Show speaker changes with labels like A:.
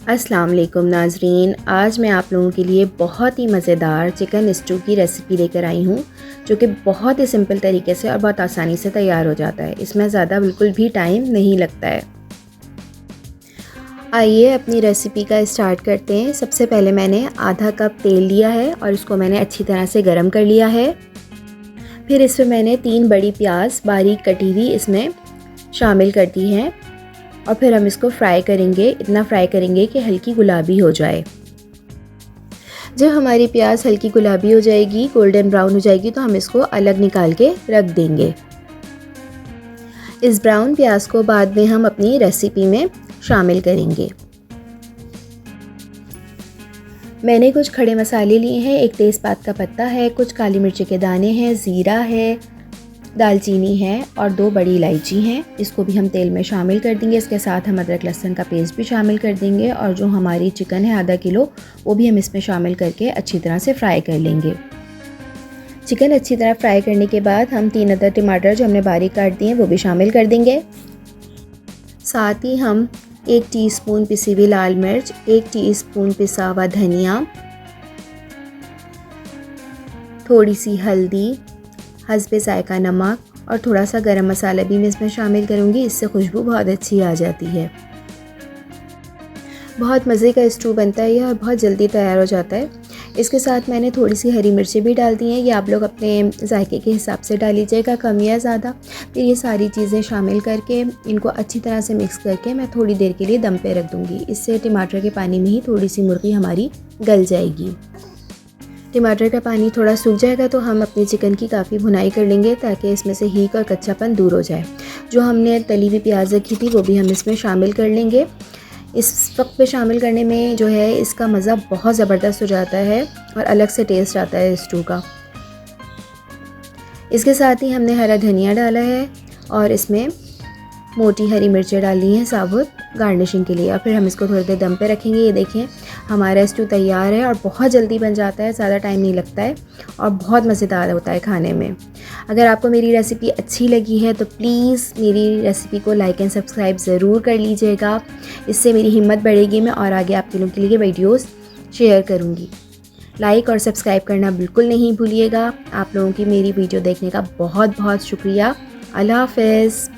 A: अस्सलाम वालेकुम नाज़रीन, आज मैं आप लोगों के लिए बहुत ही मज़ेदार चिकन स्टू की रेसिपी लेकर आई हूँ, जो कि बहुत ही सिंपल तरीके से और बहुत आसानी से तैयार हो जाता है। इसमें ज़्यादा बिल्कुल भी टाइम नहीं लगता है। आइए अपनी रेसिपी का स्टार्ट करते हैं। सबसे पहले मैंने आधा कप तेल लिया है और इसको मैंने अच्छी तरह से गर्म कर लिया है। फिर इसमें मैंने 3 बड़ी प्याज बारीक कटी हुई इसमें शामिल कर दी हैं और फिर हम इसको फ्राई करेंगे। इतना फ्राई करेंगे कि हल्की गुलाबी हो जाए। जब हमारी प्याज हल्की गुलाबी हो जाएगी, गोल्डन ब्राउन हो जाएगी, तो हम इसको अलग निकाल के रख देंगे। इस ब्राउन प्याज को बाद में हम अपनी रेसिपी में शामिल करेंगे। मैंने कुछ खड़े मसाले लिए हैं। एक तेज़पात का पत्ता है, कुछ काली मिर्ची के दाने हैं, ज़ीरा है, दालचीनी है और 2 बड़ी इलायची हैं। इसको भी हम तेल में शामिल कर देंगे। इसके साथ हम अदरक लहसुन का पेस्ट भी शामिल कर देंगे और जो हमारी चिकन है आधा किलो, वो भी हम इसमें शामिल करके अच्छी तरह से फ्राई कर लेंगे। चिकन अच्छी तरह फ्राई करने के बाद हम 3 अदर टमाटर जो हमने बारीक काट दिए हैं वो भी शामिल कर देंगे। साथ ही हम 1 टीस्पून पिसी हुई लाल मिर्च, 1 टीस्पून पिसा हुआ धनिया, थोड़ी सी हल्दी, हस्बे जायका नमक और थोड़ा सा गरम मसाला भी मैं इसमें शामिल करूँगी। इससे खुशबू बहुत अच्छी आ जाती है। बहुत मज़े का स्टू बनता है यह और बहुत जल्दी तैयार हो जाता है। इसके साथ मैंने थोड़ी सी हरी मिर्ची भी डाल दी हैं। ये आप लोग अपने जायके के हिसाब से डाल लीजिएगा, कम या ज़्यादा। फिर ये सारी चीज़ें शामिल करके इनको अच्छी तरह से मिक्स करके मैं थोड़ी देर के लिए दम पे रख दूँगी। इससे टमाटर के पानी में ही थोड़ी सी मुर्गी हमारी गल जाएगी। टमाटर का पानी थोड़ा सूख जाएगा तो हम अपनी चिकन की काफ़ी भुनाई कर लेंगे ताकि इसमें से हीक और कच्चापन दूर हो जाए। जो हमने तली हुई प्याज रखी थी वो भी हम इसमें शामिल कर लेंगे। इस वक्त पे शामिल करने में जो है इसका मज़ा बहुत ज़बरदस्त हो जाता है और अलग से टेस्ट आता है स्टू का। इसके साथ ही हमने हरा धनिया डाला है और इसमें मोटी हरी मिर्चें डाली हैं साबुत गार्निशिंग के लिए और फिर हम इसको थोड़ी देर दम पे रखेंगे। ये देखिए हमारा स्टू तैयार है और बहुत जल्दी बन जाता है, ज़्यादा टाइम नहीं लगता है और बहुत मज़ेदार होता है खाने में। अगर आपको मेरी रेसिपी अच्छी लगी है तो प्लीज़ मेरी रेसिपी को लाइक एंड सब्सक्राइब ज़रूर कर लीजिएगा। इससे मेरी हिम्मत बढ़ेगी, मैं और आगे आप लोगों के लिए वीडियोज़ शेयर करूँगी। लाइक और सब्सक्राइब करना बिल्कुल नहीं भूलिएगा। आप लोगों की मेरी वीडियो देखने का बहुत बहुत शुक्रिया। अल्लाह हाफ़िज़।